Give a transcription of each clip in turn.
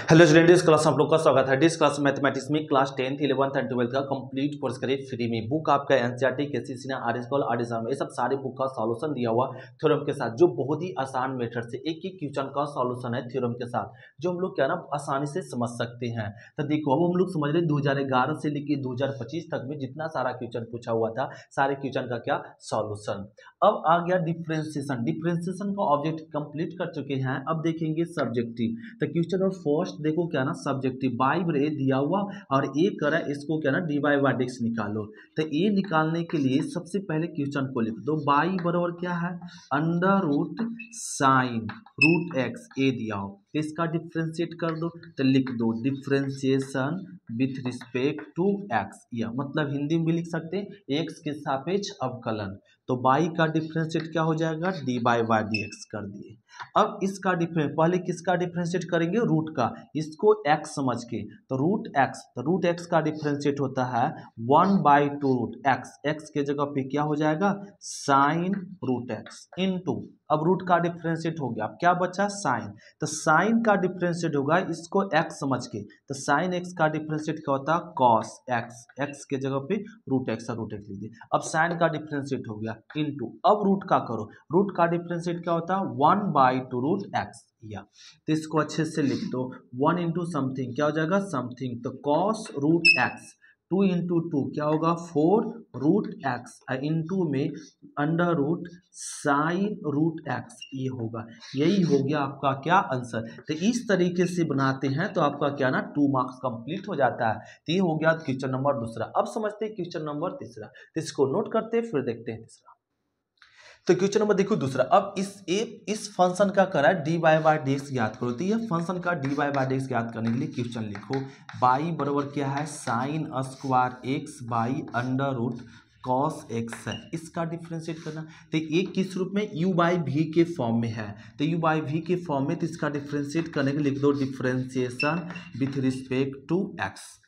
Hello student, इस class में आप लोग का स्वागत है। इस क्लास मैथमेटिक्स में class 10th 11th and 12th का कंप्लीट कोर्स करें फ्री में। बुक आपका एनसीईआरटी केसीसी आरएसकॉल आरएसआर ये सब सारे बुक का सॉल्यूशन दिया हुआ थ्योरम के साथ, जो बहुत ही आसान मेथड से एक ही क्वेश्चन का सॉल्यूशन है थ्योरम के साथ, जो हम लोग क्या ना आसानी से समझ सकते हैं। तो देखो, अब हम लोग समझ रहे 2011 से लेकर 2025 तक में जितना सारा क्वेश्चन पूछा हुआ था, सारे क्वेश्चन का क्या सॉल्यूशन। अब आ गया डिफरेंशिएशन। डिफरेंशिएशन का ऑब्जेक्ट कंप्लीट कर चुके हैं। अब देखेंगे सब्जेक्टिव। तो क्वेश्चन और फर्स्ट देखो क्या ना सब्जेक्टिव बाई रे दिया हुआ और ए करा, इसको क्या ना डी बाई बाई डिक्स निकालो। तो ए निकालने के लिए सबसे पहले क्वेश्चन को लिख दो। बाई बराबर क्या है, under root sine root x ए दिया हो, तो इसका डिफ्रेंशिएट कर दो। तो लिख दो differentiation with respect to x, या मतलब हिंदी में भी लिख सकते हैं एक्स के सापेक्ष अवकलन। तो बाई का डिफ्रेंशिएट क्या हो जाएगा, D by y d x कर दिए। अब इसका डिफरेंस पहले किसका डिफरेंशिएट करेंगे, रूट का, इसको x समझ के। तो रूट एक्स का डिफरेंशिएट होता है 1/2 रूट एक्स। एक्स के जगह पे क्या हो जाएगा, साइन रूट एक्स इनटू, अब रूट का डिफरेंशिएट हो गया, अब क्या बचा साइन। तो साइन का डिफरेंशिएट होगा इसको x समझ के, तो साइन x का डिफरेंशिएट क्या होता है, कॉस एक्स। एक्स के जगह पे रूट एक्स लिख लीजिए। अब साइन का डिफरेंशिएट हो गया इनटू, अब रूट का करो, रूट का डिफरेंशिएट क्या होता है 1/2 रूट एक्स, या तो इसको अच्छे से लिख दो। 1 इंटू समथिंग क्या हो जाएगा समथिंग, तो कॉस रूट एक्स। 2 इंटू 2 क्या होगा 4 रूट एक्स, इंटू में under root sine root x, ये होगा। यही हो गया आपका क्या आंसर। तो इस तरीके से बनाते हैं तो आपका क्या ना 2 मार्क्स कंप्लीट हो जाता है। तो ये हो गया क्वेश्चन नंबर दूसरा। अब समझते हैं क्वेश्चन नंबर तीसरा, तो इसको नोट करते फिर देखते हैं तीसरा। तो क्वेश्चन नंबर देखो दूसरा। अब इस फंक्शन का करा है D by y d x ज्ञात करो। तो ये फंक्शन का D by y d x ज्ञात करने के लिए क्वेश्चन लिखो, बाई बराबर क्या है sine square x by under root cos x है, इसका डिफ्रेंशिएट करना। तो एक किस रूप में, u बाई वी के फॉर्म में है, तो u बाई वी के फॉर्म में, तो इसका डिफ्रेंशिएट करने के लिए लिख दो differentiation with respect to x.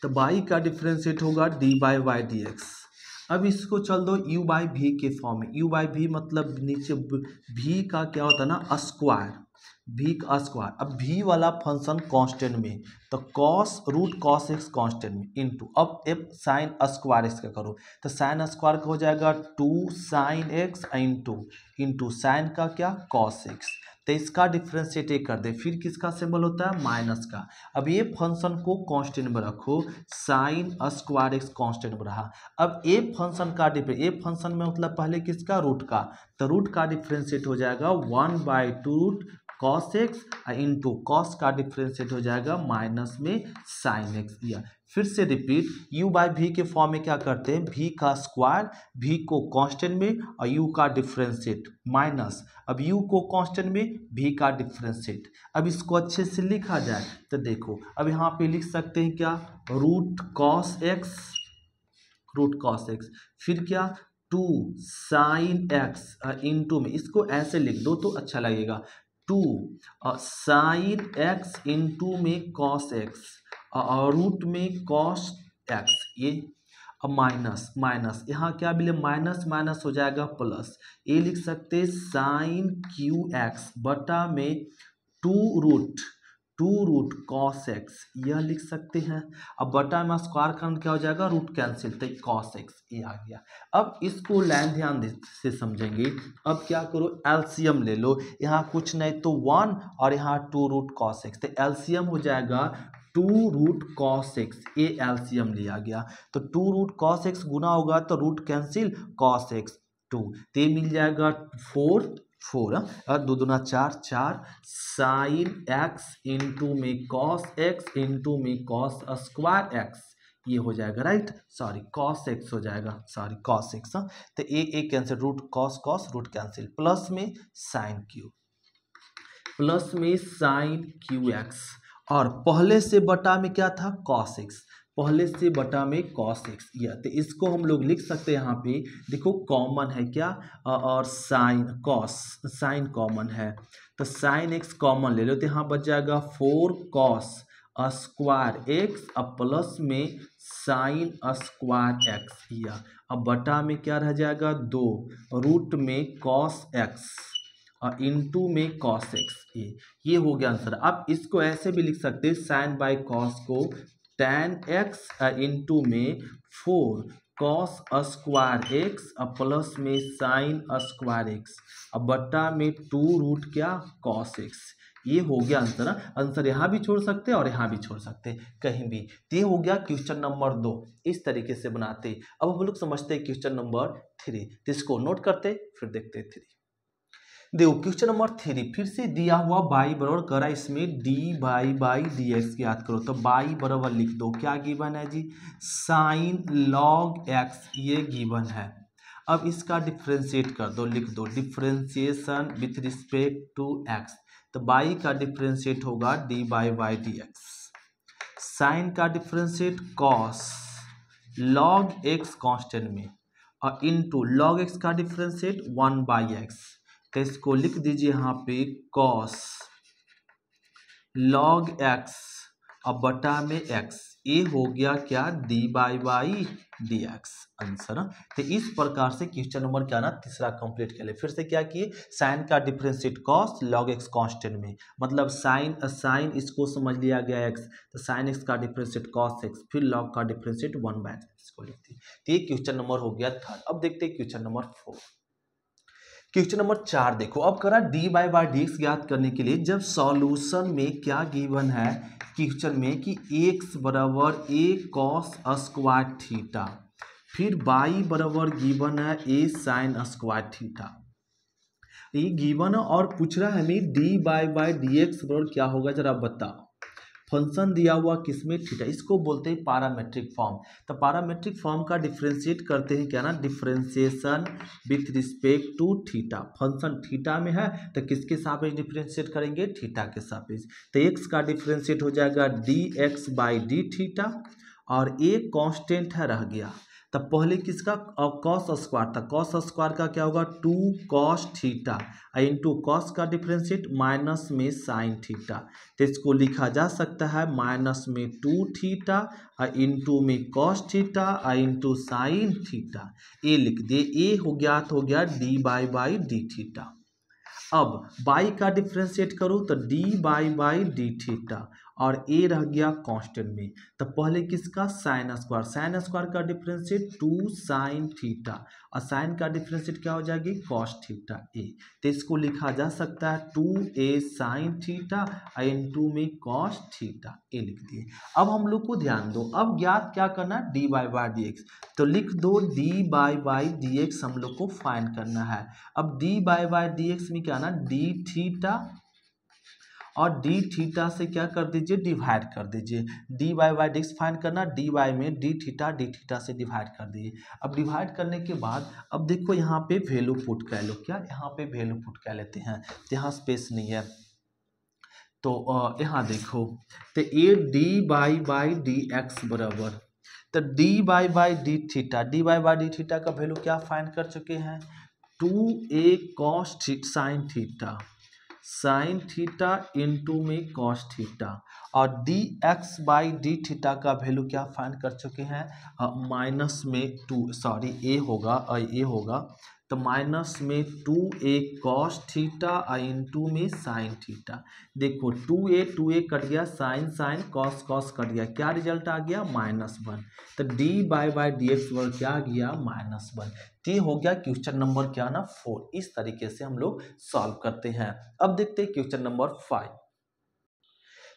तो बाई का डिफ्रेंशिएट होगा d by y d x. अब इसको चल दो u बाई वी के फॉर्म में। u बाई वी मतलब नीचे v का क्या होता है ना स्क्वायर, v का स्क्वायर। अब v वाला फंक्शन कांस्टेंट में, तो cos root cos x constant में इनटू, अब f साइन स्क्वायर एक्स का करो, तो साइन स्क्वायर का हो जाएगा 2 साइन एक्स इंटू साइन का क्या कॉस एक्स। तो इसका डिफ्रेंशिएट कर दे, फिर किसका सिंबल होता है माइनस का। अब ये फंक्शन को कांस्टेंट में रखो, साइन स्क्वायर एक्स कांस्टेंट में रहा। अब ए फंक्शन का ए फंक्शन में मतलब पहले किसका रूट का, तो रूट का डिफ्रेंशिएट हो जाएगा 1/2 root cos x into cos का डिफ्रेंशिएट हो जाएगा माइनस में साइन एक्स दिया। फिर से रिपीट, u बाई वी के फॉर्म में क्या करते हैं, v का स्क्वायर, v को कांस्टेंट में और u का डिफ्रेंशिएट माइनस, अब u को कांस्टेंट में v का डिफ्रेंशिएट। अब इसको अच्छे से लिखा जाए तो देखो, अब यहाँ पे लिख सकते हैं क्या, रूट कॉस एक्स, फिर क्या 2 साइन एक्स इंटू में, इसको ऐसे लिख दो तो अच्छा लगेगा, 2 साइन एक्स इंटू में कॉस एक्स और रूट में कॉस एक्स, ये अब माइनस यहाँ क्या मिले, माइनस माइनस हो जाएगा प्लस, ये लिख सकते साइन क्यू एक्स बटा में 2 रूट कॉस एक्स, यह लिख सकते हैं। अब बटा में स्क्वायर करना क्या हो जाएगा, रूट कैंसिल, तो कॉस एक्स ये आ गया। अब इसको लाइन ध्यान से समझेंगे। अब क्या करो, एलसीएम ले लो, यहाँ कुछ नहीं तो 1 और यहाँ 2 रूट कॉस एक्स, तो एलसीएम हो जाएगा 2 रूट कॉस एक्स, ये एलसीएम लिया गया। तो 2 रूट कॉस एक्स गुना होगा तो रूट कैंसिल कॉस एक्स 2, तो ये मिल जाएगा 4 और 2 दूना 4 साइन एक्स इंटू में कॉस एक्स इंटू में कॉस स्क्वायर एक्स, ये हो जाएगा राइट, सॉरी कॉस एक्स हो जाएगा, सॉरी कॉस एक्स। तो ए cancel, root cos root cancel, plus में साइन क्यू एक्स, और पहले से बटा में क्या था कॉस एक्स, पहले से बटा में कॉस एक्स, या तो इसको हम लोग लिख सकते हैं यहाँ पे देखो कॉमन है क्या, और साइन कॉमन है, तो साइन एक्स कॉमन ले लो, तो यहाँ बच जाएगा 4 कॉस स्क्वायर एक्स अब प्लस में साइन स्क्वायर एक्स, या अब बटा में क्या रह जाएगा 2 रूट में कॉस एक्स और इंटू में कॉस एक्स, ये हो गया आंसर। आप इसको ऐसे भी लिख सकते हैं, साइन बाय कॉस को tan एक्स इंटू में 4 कॉस स्क्वायर एक्स प्लस में साइन स्क्वायर एक्स अब बट्टा में 2 रूट क्या कॉस एक्स। ये हो गया आंसर। आंसर यहाँ भी छोड़ सकते हैं और यहाँ भी छोड़ सकते हैं, कहीं भी। तो ये हो गया क्वेश्चन नंबर 2। इस तरीके से बनाते। अब हम लोग समझते हैं क्वेश्चन नंबर 3। तो इसको नोट करते फिर देखते हैं 3। देखो क्वेश्चन नंबर 3 फिर से दिया हुआ बाई बराबर करा, इसमें डी बाई डी एक्स याद करो। तो बाई बराबर लिख दो, क्या गिवन है जी, साइन लॉग एक्स, ये गिवन है। अब इसका डिफ्रेंशिएट कर दो, लिख दो differentiation with respect to x. तो बाई का डिफ्रेंशिएट होगा d by d x, sine का differentiate cos log x constant में और इनटू लॉग एक्स का डिफ्रेंशिएट 1 बाई एक्स। तो इसको लिख दीजिए यहाँ पे कॉस लॉग एक्स अब बटा में एक्स, ये हो गया क्या D by d x answer. तो इस प्रकार से क्वेश्चन नंबर क्या ना 3 कंप्लीट कर ले। फिर से क्या किए, साइन का differentiate cos log x constant में, मतलब साइन इसको समझ लिया गया एक्स, तो साइन एक्स का डिफरेंशिएट कॉस एक्स, फिर लॉग का डिफरेंशिएट 1 बाय एक्स, इसको लिखते हैं। तो ये क्वेश्चन नंबर हो गया 3। अब देखते हैं क्वेश्चन नंबर 4। क्वेश्चन नंबर 4 देखो, अब करा डी बाई डी एक्स ज्ञात करने के लिए जब सॉल्यूशन में क्या गिवन है क्वेश्चन में कि x बराबर a कॉस स्क्वायर थीटा, फिर y बराबर गिवन है a साइन स्क्वायर थीटा, ये गिवन है और पूछ रहा है हमें डी बाई डी एक्स बराबर क्या होगा, जरा बताओ। फंक्शन दिया हुआ किसमें थीटा, इसको बोलते हैं पैरामेट्रिक फॉर्म। तो पैरामेट्रिक फॉर्म का डिफरेंशिएट करते हैं क्या ना, differentiation with respect to theta. Function theta में है तो किसके सापेक्ष डिफरेंशिएट करेंगे, थीटा के सापेक्ष। तो एक्स का डिफरेंशिएट हो जाएगा D x by D theta और ए कांस्टेंट है रह गया। तब पहले किसका कॉस स्क्वायर था, कॉस स्क्वायर का क्या होगा 2 कॉस थीटा इंटू कॉस का डिफरेंशिएट माइनस में साइन थीटा। तो इसको लिखा जा सकता है माइनस में 2 थीटा इंटू में cos theta into sine theta, ये लिख दिए। ये हो गया डी बाई डी थीटा। अब बाई का डिफरेंशिएट करूँ तो डी बाई डी थीटा और ए रह गया कांस्टेंट में। तो पहले किसका साइन स्क्वायर का डिफरेंशिएट 2 साइन थीटा और साइन का डिफरेंशिएट क्या हो जाएगी कॉस थीटा ए। तो इसको लिखा जा सकता है 2a साइन थीटा इंटू में कॉस थीटा, ए लिख दिए। अब हम लोग को ध्यान दो, अब ज्ञात क्या करना डी बाई डी एक्स, तो लिख दो डी बाई डी एक्स हम लोग को फाइंड करना है। अब डी बाई डी एक्स में क्या ना डी थीटा और डी थीटा से क्या कर दीजिए डिवाइड कर दीजिए। D by d x find करना, डी वाई में डी थीटा से डिवाइड कर दीजिए। अब डिवाइड करने के बाद अब देखो यहाँ पे वैल्यू पुट कर लो, क्या यहाँ पे वैल्यू पुट कर लेते हैं, यहाँ स्पेस नहीं है तो यहाँ देखो, तो ये डी बाई डी एक्स बराबर, तो डी बाई डी थीटा का वैल्यू क्या फाइंड कर चुके हैं 2a cos sine theta into में कॉस थीटा और D x by D theta का वैल्यू क्या फाइंड कर चुके हैं माइनस में 2 सॉरी ए होगा तो माइनस में 2a कॉस थीटा इंटू में साइन थीटा। देखो 2a कट गया, साइन कॉस कट गया, क्या रिजल्ट आ गया -1। तो डी बाई डी एक्स वर्ग क्या आ गया -1। ये हो गया क्वेश्चन नंबर क्या ना 4। इस तरीके से हम लोग सॉल्व करते हैं। अब देखते हैं क्वेश्चन नंबर 5।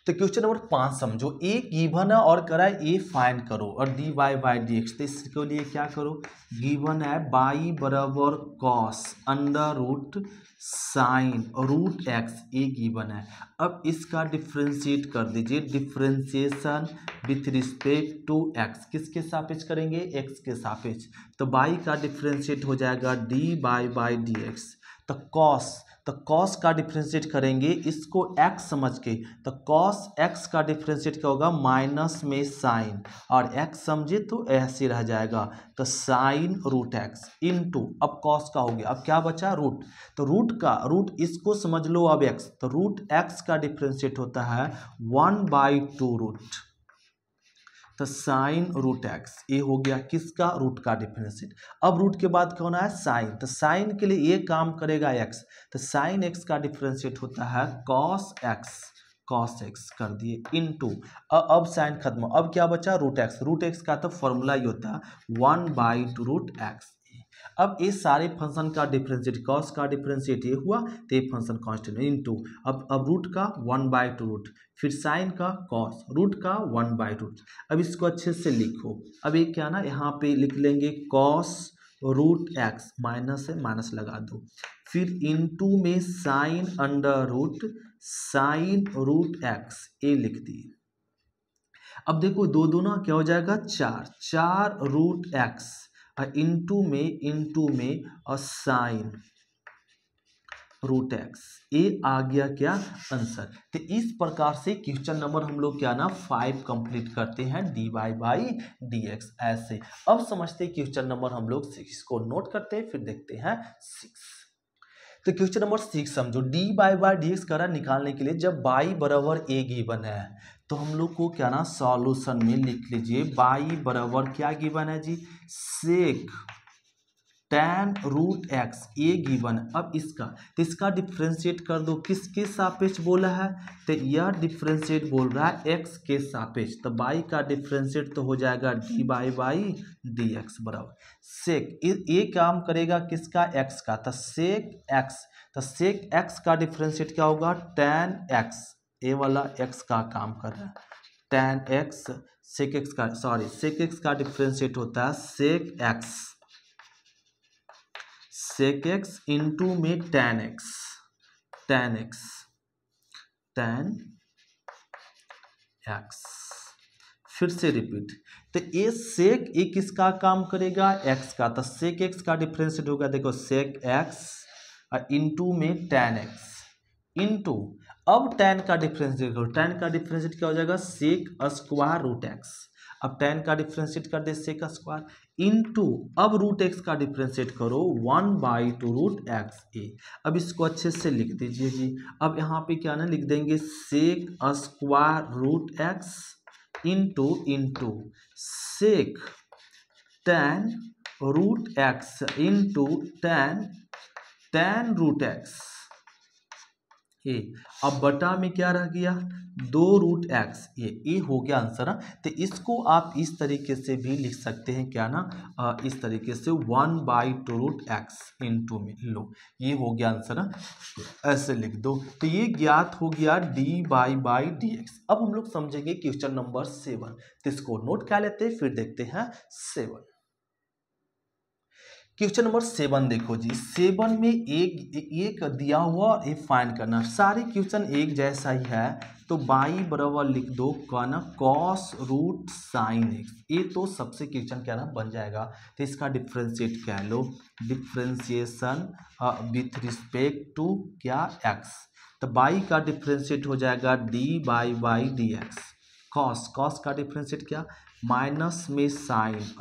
तो क्वेश्चन नंबर 5 समझो, ए गिवन है और करा ए फाइंड करो और डी बाई डी एक्स। तो इसके लिए क्या करो, गिवन है बाई बराबर cos under root sine root x, ए गिवन है। अब इसका डिफ्रेंशिएट कर दीजिए, differentiation with respect to x, किसके सापेक्ष करेंगे एक्स के सापेक्ष। तो बाई का डिफ्रेंशिएट हो जाएगा डी बाई डी एक्स। तो कॉस का डिफरेंशिएट करेंगे इसको x समझ के, तो कॉस x का डिफरेंशिएट क्या होगा माइनस में साइन और x समझे तो ऐसे रह जाएगा, तो साइन रूट x इंटू अब कॉस का हो गया, अब क्या बचा रूट, तो रूट इसको समझ लो अब x, तो रूट x का डिफरेंशिएट होता है 1/2 रूट। तो साइन रूट एक्स, ये हो गया किसका, रूट का डिफरेंशिएट। अब रूट के बाद कौन है, साइन, तो साइन के लिए ये काम करेगा एक्स, तो साइन एक्स का डिफरेंशिएट होता है कॉस एक्स, कॉस एक्स कर दिए इनटू, अब साइन खत्म, अब क्या बचा, रूट एक्स का तो फॉर्मूला ही होता है 1/2 रूट एक्स। अब ये सारे फंक्शन का डिफरेंशिएट, कॉस का डिफरेंशिएट ये हुआ तो ये फंक्शन कांस्टेंट इनटू, अब रूट का 1/2 रूट, फिर साइन का कॉस, रूट का 1/2 रूट। अब इसको अच्छे से लिखो, अब ये क्या ना, यहाँ पे लिख लेंगे कॉस रूट एक्स, माइनस है माइनस लगा दो, फिर इनटू में sine under root sine root x, ये लिख दिए। अब देखो दो दूना क्या हो जाएगा, 4 रूट एक्स, इनटू में और साइन रूट एक्स, ये आ गया क्या, आंसर। तो इस प्रकार से क्वेश्चन नंबर हम लोग क्या ना 5 कंप्लीट करते हैं dy/dx ऐसे। अब समझते हैं क्वेश्चन नंबर हम लोग 6 को, नोट करते हैं फिर देखते हैं 6। तो क्वेश्चन नंबर 6 समझो, dy/dx करा निकालने के लिए जब y बराबर a गिवन है तो हम लोग को क्या ना सॉल्यूशन में लिख लीजिए y बराबर क्या गिवन है जी, सेक tan रूट एक्स, ये गिवन। अब इसका डिफ्रेंशिएट कर दो, किसके सापेक्ष बोला है, तो यह डिफ्रेंशिएट बोल रहा है x के सापेक्ष, तो y का डिफ्रेंशिएट तो हो जाएगा dy/dx बराबर सेक, ये काम करेगा किसका, x का, तो सेक x, तो सेक x का डिफ्रेंशिएट क्या होगा, tan x, ये वाला x का काम कर रहा है, tan x, सेक x का डिफ्रेंशिएट होता है सेक x, सेक एक्स इंटू में tan x, tan x, फिर से रिपीट, तो ये सेक ये किसका काम करेगा, x का, तो सेक x का डिफरेंशिएट होगा, देखो सेक x इंटू में tan x इंटू, अब tan का डिफरेंशिएट करो, tan का डिफरेंशिएट क्या हो जाएगा, सेक स्क्वायर रूट x, अब tan का डिफरेंशिएट कर दे सेक स्क्वायर इनटू, अब रूट एक्स का डिफरेंशिएट करो 1/2 रूट एक्स ए। अब इसको अच्छे से लिख दीजिए जी, अब यहाँ पे क्या ना लिख देंगे sec square root x into sec tan root x into tan root x ए, अब बटा में क्या रह गया, 2 रूट एक्स, ये हो गया आंसर। तो इसको आप इस तरीके से भी लिख सकते हैं क्या ना, इस तरीके से 1/2 रूट एक्स इंटू में, लो ये हो गया आंसर, ऐसे लिख दो। तो ये ज्ञात हो गया dy/dx। अब हम लोग समझेंगे क्वेश्चन नंबर 7, तो इसको नोट कर लेते हैं फिर देखते हैं 7। क्वेश्चन नंबर 7 देखो जी, 7 में एक दिया हुआ और एक फाइंड करना, सारे क्वेश्चन एक जैसा ही है, तो y बराबर लिख दो का ना कॉस रूट साइन एक्स, ये तो सबसे क्वेश्चन क्या ना बन जाएगा। तो इसका डिफ्रेंशिएट कह लो, डिफ्रेंशिएशन विथ रिस्पेक्ट टू क्या x, तो y का डिफ्रेंशिएट हो जाएगा dy/dx, कॉस का डिफ्रेंशिएट क्या, माइनस में साइन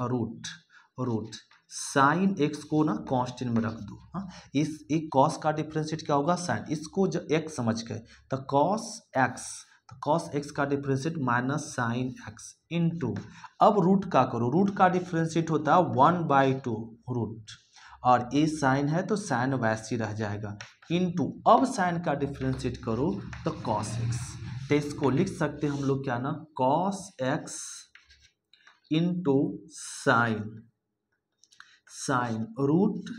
रूट साइन एक्स को ना कांस्टेंट में रख दो, हाँ इस एक कॉस का डिफरेंशिएट क्या होगा साइन, इसको जो एक्स समझ गए तो कॉस एक्स का differentiate minus sine x into, अब रूट का करो, रूट का डिफरेंशिएट होता है 1/2 रूट, और ये साइन है तो साइन वैसे ही रह जाएगा इंटू, अब साइन का डिफरेंशिएट करो तो कॉस एक्स, तो इसको लिख सकते हैं हम लोग क्या ना cos x into sine root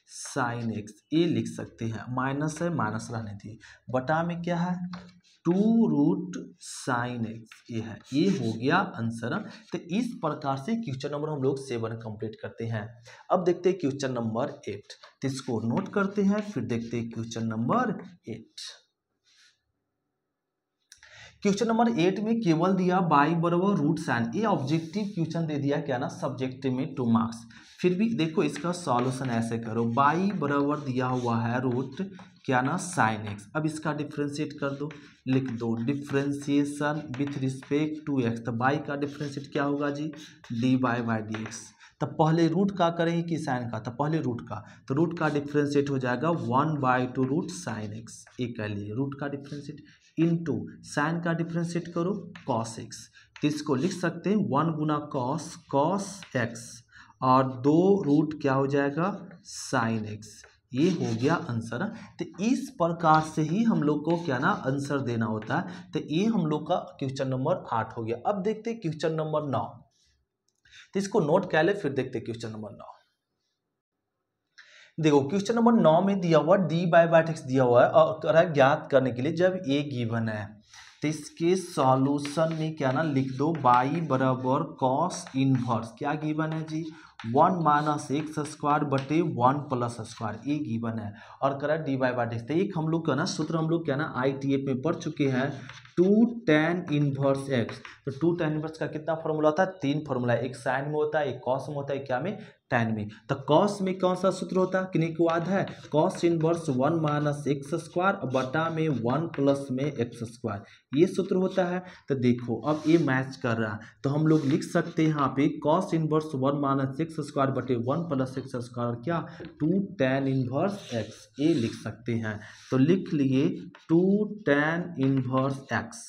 sine x, ये लिख सकते हैं, माइनस है माइनस रहने दिए, बटा में क्या है 2 रूट साइन एक्स, ये है, ये हो गया आंसर। तो इस प्रकार से क्वेश्चन नंबर हम लोग 7 कंप्लीट करते हैं। अब देखते हैं क्वेश्चन नंबर 8, तो इसको नोट करते हैं फिर देखते हैं क्वेश्चन नंबर 8। क्वेश्चन नंबर 8 में केवल दिया y बराबर रूट साइन, ये ऑब्जेक्टिव क्वेश्चन दे दिया क्या ना सब्जेक्टिव में 2 मार्क्स, फिर भी देखो इसका सॉल्यूशन ऐसे करो, y बराबर दिया हुआ है रूट क्या ना साइन एक्स, अब इसका डिफ्रेंशिएट कर दो, लिख दो differentiation with respect to x, तो y का डिफ्रेंशिएट क्या होगा जी dy/dx, तो पहले रूट का करेंगे कि साइन का, तो पहले रूट का, तो रूट का डिफ्रेंशिएट हो जाएगा 1/2 रूट साइन एक्स, ये कह लिए रूट का डिफ्रेंशिएट इंटू साइन का डिफ्रेंशिएट करो कॉस एक्स, तो इसको लिख सकते हैं 1 गुना कॉस एक्स और 2 रूट क्या हो जाएगा साइन एक्स। ये हो गया आंसर। तो इस प्रकार से ही हम लोग को क्या ना आंसर देना होता है। तो ये हम लोग का क्वेश्चन नंबर 8 हो गया। अब देखते हैं क्वेश्चन नंबर 9। तो इसको नोट कर ले, फिर देखते हैं क्वेश्चन नंबर 9। देखो क्वेश्चन नंबर 9 में दिया हुआ डी बाई एक्स दिया हुआ है और ज्ञात करने के लिए जब ए गिवन है तो इसके सॉल्यूशन में क्या ना लिख दो बाई बराबर कॉस इनवर्स क्या गिवन है जी 1 माइनस एक्स स्क्वायर बटे 1 प्लस स्क्वायर ये गिवन है और करा डी बाई एक्स। तो एक हम लोग का ना सूत्र हम लोग क्या ना ITF में पढ़ चुके हैं 2 tan इनवर्स एक्स। तो 2 tan इनवर्स का कितना फॉर्मूला होता है 3 फॉर्मूला, एक साइन में होता है एक कॉस में होता है क्या में tan में। तो कॉस में कौन सा सूत्र होता है किन्हीं को याद है cos inverse 1 minus x square बटा में 1 प्लस में एक्स स्क्वायर ये सूत्र होता है। तो देखो अब ये मैच कर रहा है तो हम लोग लिख सकते हैं यहाँ पे cos inverse 1 minus x square बटे 1 प्लस एक्स स्क्वायर क्या 2 tan इनवर्स एक्स ये लिख सकते हैं। तो लिख लिए 2 tan इनवर्स एक्स।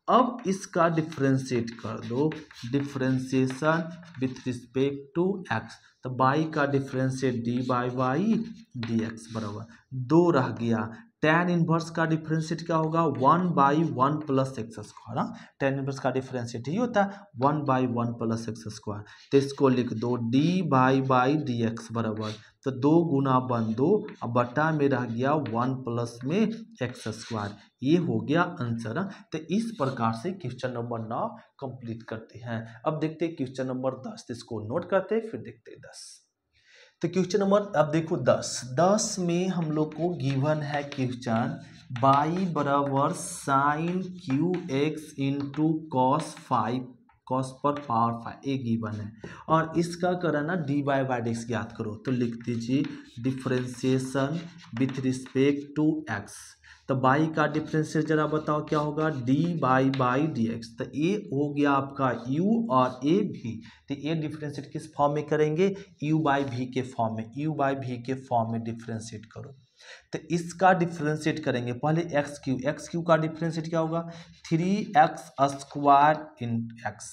अब इसका डिफ्रेंशिएट कर दो differentiation with respect to x. तो बाई का differentiate d by d x बराबर 2 रह गया। tan इनवर्स का डिफरेंशिएट क्या होगा 1 by 1 plus x square. tan inverse का डिफरेंशिएट ही होता है 1 बाई 1 प्लस एक्स स्क्वायर। तो इसको लिख दो डी बाई डी एक्स बराबर तो 2 गुना 1 2 अब बटा में रह गया 1 प्लस में एक्स स्क्वायर ये हो गया आंसर। तो इस प्रकार से क्वेश्चन नंबर 9 कंप्लीट करते हैं। अब देखते हैं क्वेश्चन नंबर 10। इसको नोट करते हैं फिर देखते हैं 10। तो क्वेश्चन नंबर अब देखो 10 में हम लोग को गिवन है क्वेश्चन बाई बराबर sine q x into cos 5 cos पर पावर 5 ये गिवन है और इसका करना डी बाई एक्स ज्ञात करो। तो लिख दीजिए differentiation with respect to x. तो बाई का डिफरेंशिएट जरा बताओ क्या होगा डी बाई डी एक्स। तो ये हो गया आपका u और ए भी। तो ये डिफरेंशिएट किस फॉर्म में करेंगे u बाई भी के फॉर्म में u बाई भी के फॉर्म में डिफरेंशिएट करो। तो इसका डिफरेंशिएट करेंगे पहले एक्स क्यू का डिफरेंशिएट क्या होगा 3x स्क्वायर इन एक्स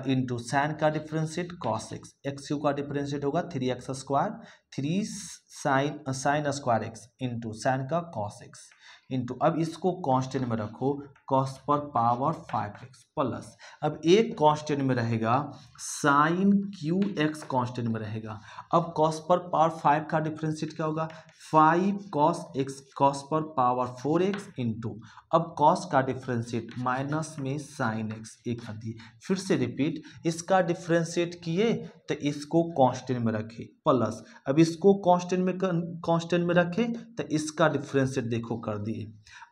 इंटू साइन का differentiate cos x. X Q का डिफरेंशिएट होगा 3x square 3 sign square x into sign का कॉस एक्स इंटू अब इसको कांस्टेंट में रखो कॉस पर पावर 5x प्लस अब एक कांस्टेंट में रहेगा साइन क्यू एक्स कांस्टेंट में रहेगा। अब कॉस पर पावर 5 का डिफरेंशिएट क्या होगा 5 कॉस एक्स कॉस पर पावर 4x इंटू अब कॉस का डिफरेंशिएट माइनस में साइन एक्स एक कर दिए। फिर से रिपीट इसका डिफरेंशिएट किए तो इसको कांस्टेंट में रखे प्लस अब इसको कांस्टेंट में रखे तो इसका डिफरेंशिएट देखो कर दिए।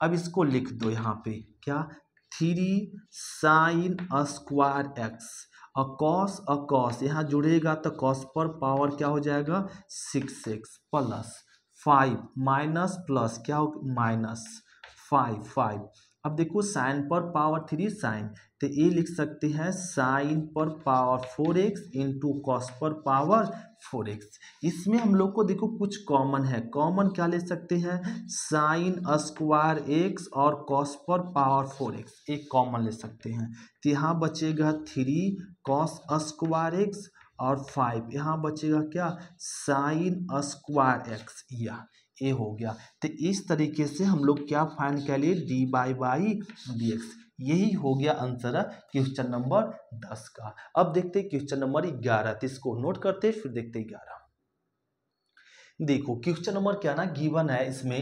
अब इसको लिख दो यहाँ पे क्या 3 साइन स्क्वायर एक्स कॉस यहाँ जुड़ेगा तो कॉस पर पावर क्या हो जाएगा 6x प्लस 5 माइनस प्लस क्या हो माइनस 5 अब देखो साइन पर पावर 3 साइन तो ये लिख सकते हैं साइन पर पावर 4x इंटू कॉस पर पावर 4x। इसमें हम लोग को देखो कुछ कॉमन है कॉमन क्या ले सकते हैं साइन स्क्वायर एक्स और कॉस पर पावर 4x एक कॉमन ले सकते हैं। तो यहाँ बचेगा 3 कॉस स्क्वायर एक्स और 5 यहाँ बचेगा क्या साइन स्क्वायर एक्स या ए हो गया। तो इस तरीके से हम लोग क्या फाइंड कर लिए डी बाई डी एक्स। यही हो गया आंसर क्वेश्चन नंबर 10 का। अब देखते हैं क्वेश्चन नंबर 11। तो इसको नोट करते फिर देखते 11। देखो क्वेश्चन नंबर क्या ना गिवन है इसमें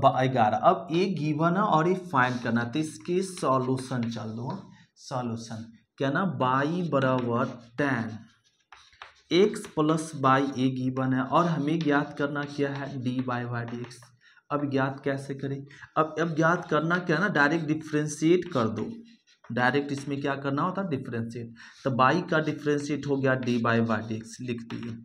11। अब ये गिवन है और ये फाइंड करना तो इसके सॉल्यूशन चल दो। सॉल्यूशन क्या ना बाई बराबर tan x plus by A given है और हमें ज्ञात करना क्या है डी बाई डी एक्स। अब ज्ञात कैसे करें अब ज्ञात करना क्या ना डायरेक्ट डिफ्रेंशिएट कर दो। डायरेक्ट इसमें क्या करना होता है डिफ्रेंशिएट। तो बाई का डिफ्रेंशिएट हो गया डी बाई डी एक्स लिख दिए।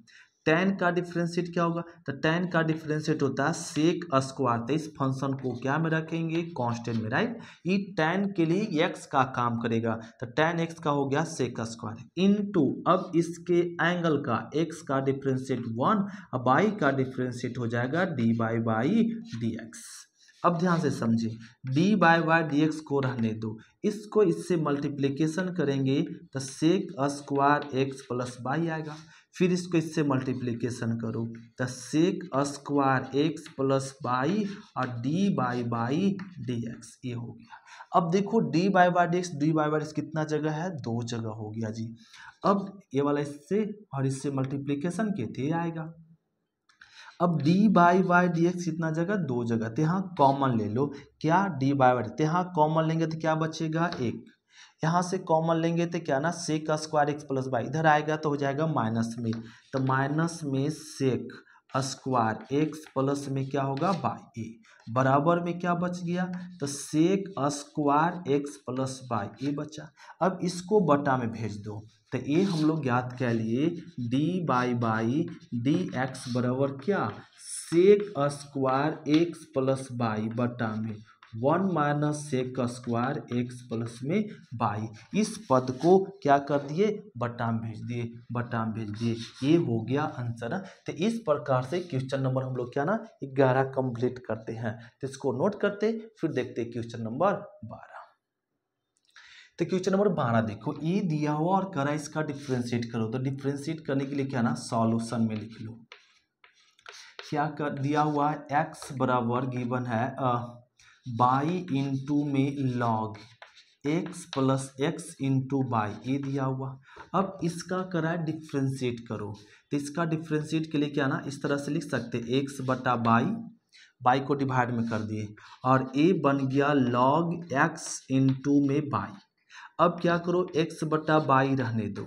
tan का डिफरेंशिएट क्या होगा तो tan का डिफरेंशिएट होता है सेक स्क्वायर। तो इस फंक्शन को क्या में रखेंगे कांस्टेंट में राइट। ये tan के लिए x का काम करेगा तो tan x का हो गया सेक स्क्वायर इनटू अब इसके एंगल का x का डिफरेंशिएट 1 अब y का डिफरेंशिएट हो जाएगा डी बाई डी एक्स। अब ध्यान से समझिए, d by y d x को रहने दो, इसको इससे मल्टीप्लिकेशन करेंगे तो sec square x plus y आएगा। फिर इसको इससे मल्टीप्लिकेशन करो तो sec square x plus y और d by y d x, ये हो गया। अब देखो d by y d by y कितना जगह है, 2 जगह हो गया जी। अब ये वाला इससे और इससे मल्टीप्लिकेशन के आएगा। अब d by y d x कितना जगह, 2 जगह, तो यहाँ कॉमन ले लो। क्या डी बाई वाई, तो यहाँ कॉमन लेंगे तो क्या बचेगा, 1। यहाँ से कॉमन लेंगे तो क्या ना, sec square x plus y इधर आएगा तो हो जाएगा माइनस में, तो माइनस में सेक स्क्वायर एक्स प्लस में क्या होगा वाई, बराबर में क्या बच गया, तो sec square x plus y ये बचा। अब इसको बटा में भेज दो तो ये हम लोग ज्ञात कर लिए डी बाई डी एक्स बराबर क्या, sec square x plus y बटा में 1 minus sec square x plus में वाई। इस पद को क्या कर दिए, बटा में भेज दिए, बटा में भेज दिए, ये हो गया आंसर। तो इस प्रकार से क्वेश्चन नंबर हम लोग क्या ना 11 कंप्लीट करते हैं। तो इसको नोट करते फिर देखते क्वेश्चन नंबर 12। तो क्वेश्चन नंबर 12 देखो, ये दिया हुआ और करा इसका डिफ्रेंशिएट करो। तो डिफ्रेंशिएट करने के लिए क्या ना सॉल्यूशन में लिख लो, क्या कर दिया हुआ है, x बराबर गिवन है बाई इंटू में log x plus x into by, ये दिया हुआ। अब इसका करा डिफ्रेंशिएट करो, तो इसका डिफ्रेंशिएट के लिए क्या ना इस तरह से लिख सकते x बटा बाई को डिवाइड में कर दिए और a बन गया लॉग x इंटू में बाई। अब क्या करो, x बटा बाई रहने दो।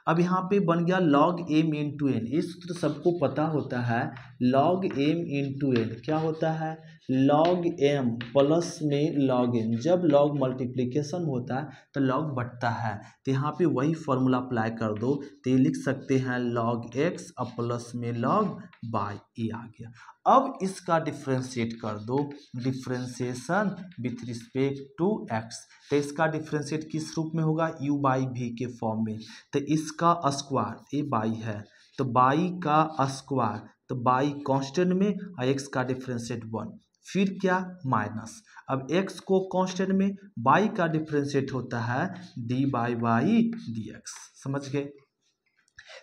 अब यहाँ पे बन गया लॉग एम इंटू एन, ये सूत्र सबको पता होता है, लॉग एम इंटू एन क्या होता है, लॉग एम प्लस में लॉग एन। जब लॉग मल्टीप्लिकेशन होता है तो लॉग बढ़ता है, तो यहाँ पे वही फॉर्मूला अप्लाई कर दो, तो ये लिख सकते हैं लॉग एक्स और प्लस में लॉग बाई, ये आ गया। अब इसका डिफ्रेंशिएट कर दो, differentiation with respect to x, तो इसका डिफ्रेंशिएट किस रूप में होगा, u बाई v के फॉर्म में। तो इसका स्क्वायर, ये बाई है तो बाई का स्क्वायर, तो बाई कांस्टेंट में और x का डिफ्रेंशिएट 1, फिर क्या माइनस। अब x को कांस्टेंट में, बाई का डिफ्रेंशिएट होता है D by y d x, समझ गए।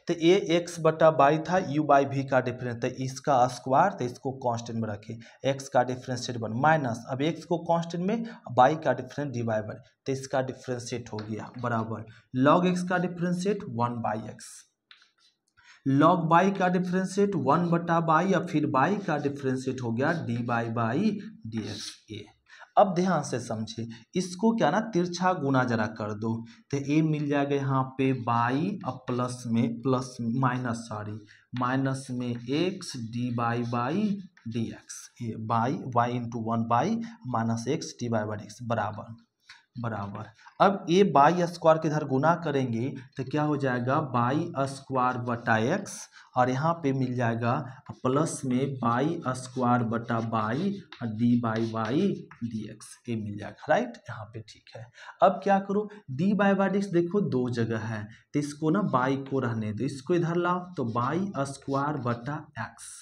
तो ये x बटा बाई था, u बाई v का डिफरेंस, तो इसका स्क्वायर, तो इसको कांस्टेंट में रखे, x का डिफरेंशिएट 1 माइनस, अब x को कांस्टेंट में बाई का डिफरेंस डी बाई बाई, तो इसका डिफरेंशिएट हो गया बराबर लॉग x का differentiate 1 by x, log by का डिफरेंशिएट 1 बटा बाई या फिर बाई का डिफरेंशिएट हो गया डी बाई डी एक्स। ए अब ध्यान से समझिए, इसको क्या ना तिरछा गुना जरा कर दो, तो ए मिल जाएगा यहाँ पे बाई अब प्लस में माइनस में x d by d x, ये by y into 1 by minus x d by x बराबर। अब ये बाई स्क्वायर के इधर गुना करेंगे तो क्या हो जाएगा, बाई स्क्वायर बटा एक्स और यहाँ पे मिल जाएगा प्लस में बाई स्क्वायर बटा बाई और डी बाई डी एक्स, ये मिल जाएगा राइट, यहाँ पे ठीक है। अब क्या करो, डी बाई डी एक्स देखो 2 जगह है, तो इसको ना बाई को रहने दो, इसको इधर लाओ, तो बाई स्क्वायर बटा एक्स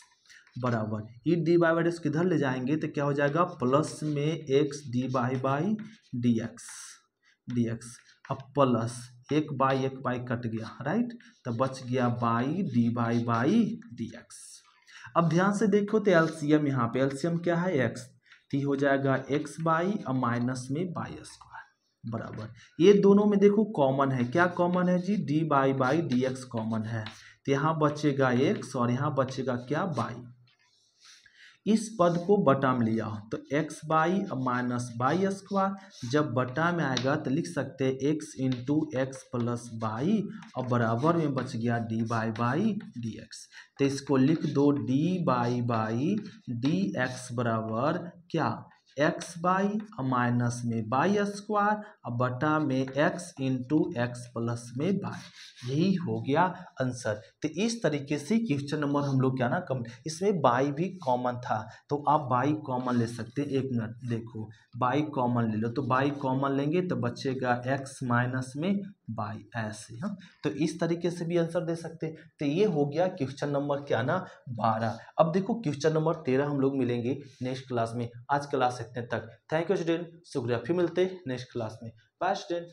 बराबर ये डी बाई एक्स किधर ले जाएंगे तो क्या हो जाएगा, प्लस में x d by d x अब प्लस एक बाई कट गया राइट, तो बच गया by d by d x. अब ध्यान से देखो तो एलसीएम, यहाँ पे एलसीएम क्या है एक्स, तो हो जाएगा एक्स बाई और माइनस में बाई स्क्वायर बराबर, ये दोनों में देखो कॉमन है, क्या कॉमन है जी, d by d x common है, तो यहाँ बचेगा एक्स और यहाँ बचेगा क्या बाई। इस पद को बटा में लिया तो x by minus by square, जब बटा में आएगा तो लिख सकते हैं x into x plus by और बराबर में बच गया डी बाई डी एक्स, तो इसको लिख दो डी बाई डी एक्स बराबर क्या, एक्स बाई माइनस में बाई स्क्वायर और बटा में एक्स इंटू एक्स प्लस में बाई, यही हो गया आंसर। तो इस तरीके से क्वेश्चन नंबर हम लोग क्या ना कम, इसमें बाई भी कॉमन था तो आप बाई कॉमन ले सकते हैं। एक मिनट देखो, बाई कॉमन ले लो, तो बाई कॉमन लेंगे तो बचेगा एक्स माइनस में बाई ऐसे। हाँ, तो इस तरीके से भी आंसर दे सकते हैं। तो ये हो गया क्वेश्चन नंबर क्या ना 12। अब देखो क्वेश्चन नंबर 13 हम लोग मिलेंगे नेक्स्ट क्लास में। आज क्लास इतने तक। थैंक यू स्टूडेंट, शुक्रिया। फिर मिलते हैं नेक्स्ट क्लास में। Bye student.